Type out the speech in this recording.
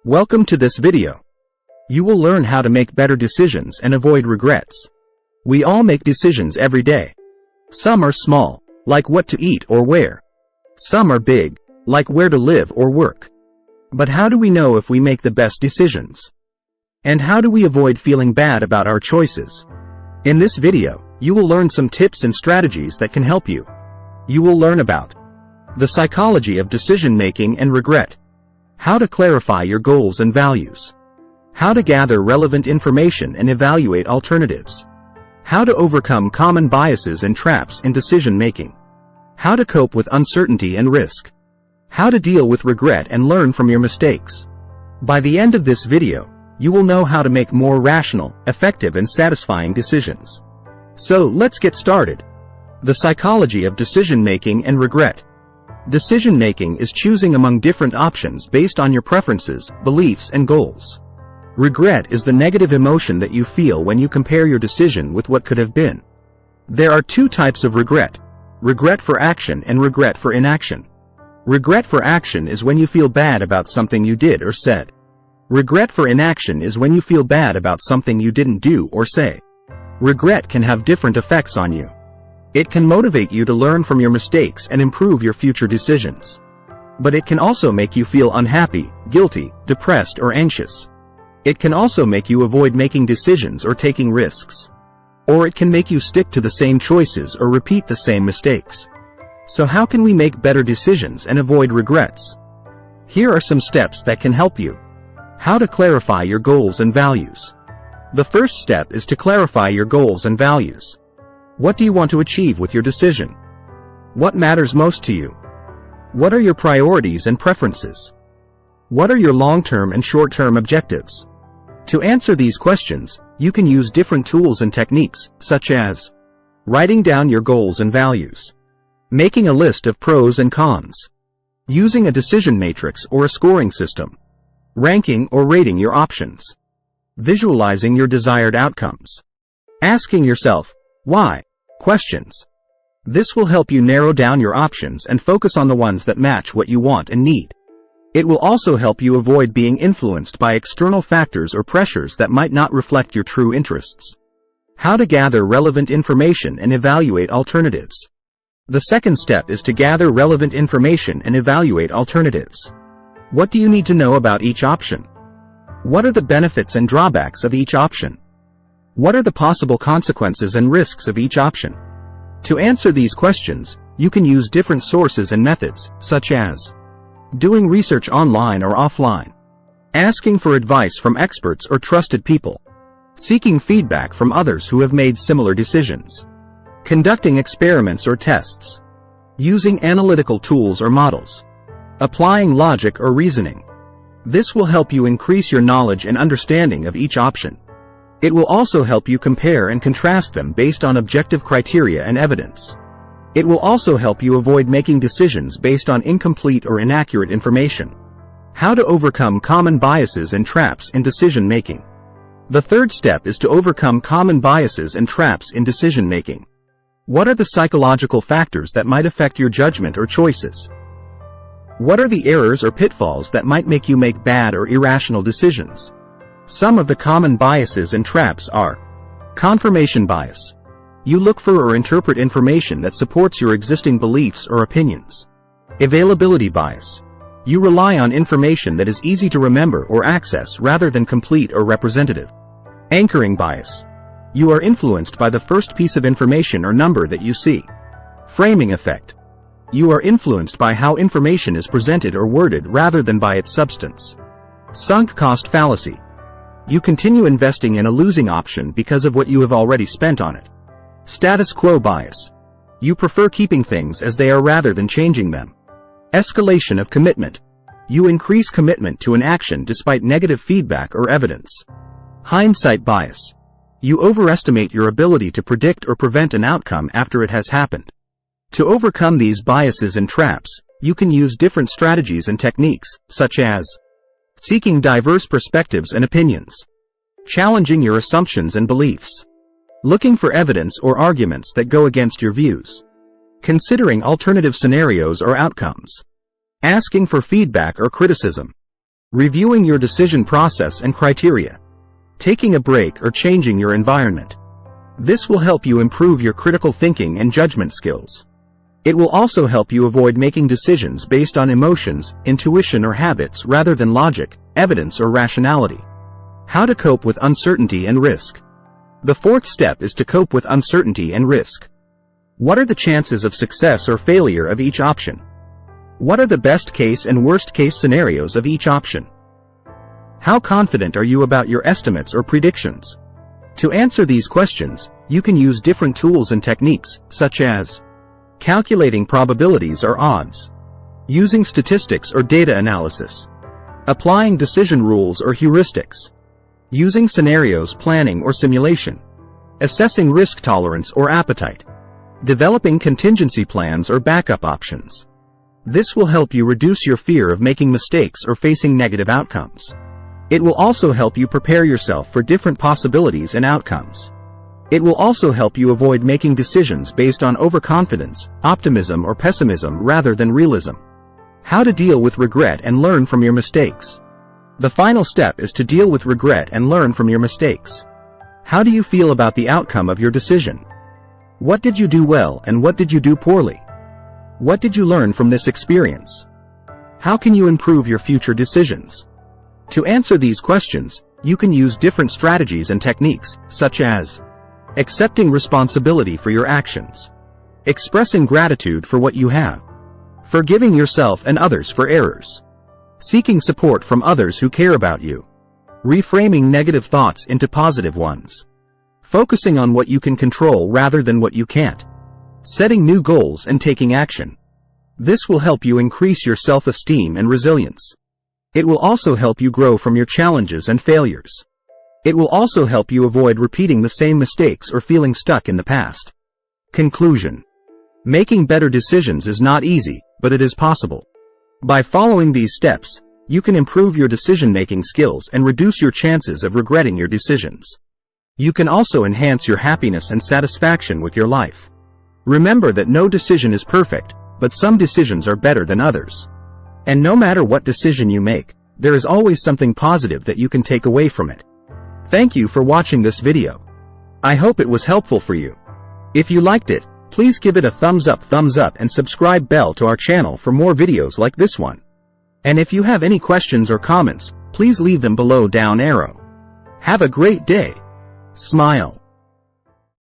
Welcome to this video. You will learn how to make better decisions and avoid regrets. We all make decisions every day. Some are small, like what to eat or wear. Some are big, like where to live or work. But how do we know if we make the best decisions? And how do we avoid feeling bad about our choices? In this video, you will learn some tips and strategies that can help you. You will learn about the psychology of decision-making and regret, how to clarify your goals and values, how to gather relevant information and evaluate alternatives, how to overcome common biases and traps in decision-making, how to cope with uncertainty and risk, how to deal with regret and learn from your mistakes. By the end of this video, you will know how to make more rational, effective and satisfying decisions. So let's get started. The psychology of decision-making and regret. Decision-making is choosing among different options based on your preferences, beliefs and goals. Regret is the negative emotion that you feel when you compare your decision with what could have been. There are two types of regret: regret for action and regret for inaction. Regret for action is when you feel bad about something you did or said. Regret for inaction is when you feel bad about something you didn't do or say. Regret can have different effects on you. It can motivate you to learn from your mistakes and improve your future decisions. But it can also make you feel unhappy, guilty, depressed or anxious. It can also make you avoid making decisions or taking risks. Or it can make you stick to the same choices or repeat the same mistakes. So how can we make better decisions and avoid regrets? Here are some steps that can help you. How to clarify your goals and values. The first step is to clarify your goals and values. What do you want to achieve with your decision? What matters most to you? What are your priorities and preferences? What are your long-term and short-term objectives? To answer these questions, you can use different tools and techniques, such as writing down your goals and values, making a list of pros and cons, using a decision matrix or a scoring system, ranking or rating your options, visualizing your desired outcomes, asking yourself, why? Questions. This will help you narrow down your options and focus on the ones that match what you want and need. It will also help you avoid being influenced by external factors or pressures that might not reflect your true interests. How to gather relevant information and evaluate alternatives. The second step is to gather relevant information and evaluate alternatives. What do you need to know about each option? What are the benefits and drawbacks of each option? What are the possible consequences and risks of each option? To answer these questions, you can use different sources and methods, such as doing research online or offline, asking for advice from experts or trusted people, seeking feedback from others who have made similar decisions, conducting experiments or tests, using analytical tools or models, applying logic or reasoning. This will help you increase your knowledge and understanding of each option. It will also help you compare and contrast them based on objective criteria and evidence. It will also help you avoid making decisions based on incomplete or inaccurate information. How to overcome common biases and traps in decision-making. The third step is to overcome common biases and traps in decision-making. What are the psychological factors that might affect your judgment or choices? What are the errors or pitfalls that might make you make bad or irrational decisions? Some of the common biases and traps are confirmation bias. You look for or interpret information that supports your existing beliefs or opinions. Availability bias. You rely on information that is easy to remember or access rather than complete or representative. Anchoring bias. You are influenced by the first piece of information or number that you see. Framing effect. You are influenced by how information is presented or worded rather than by its substance. Sunk cost fallacy. You continue investing in a losing option because of what you have already spent on it. Status quo bias. You prefer keeping things as they are rather than changing them. Escalation of commitment. You increase commitment to an action despite negative feedback or evidence. Hindsight bias. You overestimate your ability to predict or prevent an outcome after it has happened. To overcome these biases and traps, you can use different strategies and techniques, such as seeking diverse perspectives and opinions, challenging your assumptions and beliefs, looking for evidence or arguments that go against your views, considering alternative scenarios or outcomes, asking for feedback or criticism, reviewing your decision process and criteria, taking a break or changing your environment. This will help you improve your critical thinking and judgment skills. It will also help you avoid making decisions based on emotions, intuition or habits rather than logic, evidence or rationality. How to cope with uncertainty and risk. The fourth step is to cope with uncertainty and risk. What are the chances of success or failure of each option? What are the best case and worst case scenarios of each option? How confident are you about your estimates or predictions? To answer these questions, you can use different tools and techniques, such as calculating probabilities or odds, using statistics or data analysis, applying decision rules or heuristics, using scenarios planning or simulation, assessing risk tolerance or appetite, developing contingency plans or backup options. This will help you reduce your fear of making mistakes or facing negative outcomes. It will also help you prepare yourself for different possibilities and outcomes. It will also help you avoid making decisions based on overconfidence, optimism or pessimism rather than realism. How to deal with regret and learn from your mistakes. The final step is to deal with regret and learn from your mistakes. How do you feel about the outcome of your decision? What did you do well and what did you do poorly? What did you learn from this experience? How can you improve your future decisions? To answer these questions, you can use different strategies and techniques, such as accepting responsibility for your actions, expressing gratitude for what you have, forgiving yourself and others for errors, seeking support from others who care about you, reframing negative thoughts into positive ones, focusing on what you can control rather than what you can't, setting new goals and taking action. This will help you increase your self-esteem and resilience. It will also help you grow from your challenges and failures. It will also help you avoid repeating the same mistakes or feeling stuck in the past. Conclusion. Making better decisions is not easy, but it is possible. By following these steps, you can improve your decision-making skills and reduce your chances of regretting your decisions. You can also enhance your happiness and satisfaction with your life. Remember that no decision is perfect, but some decisions are better than others. And no matter what decision you make, there is always something positive that you can take away from it. Thank you for watching this video. I hope it was helpful for you. If you liked it, please give it a thumbs up and subscribe bell to our channel for more videos like this one. And if you have any questions or comments, please leave them below down arrow. Have a great day. Smile.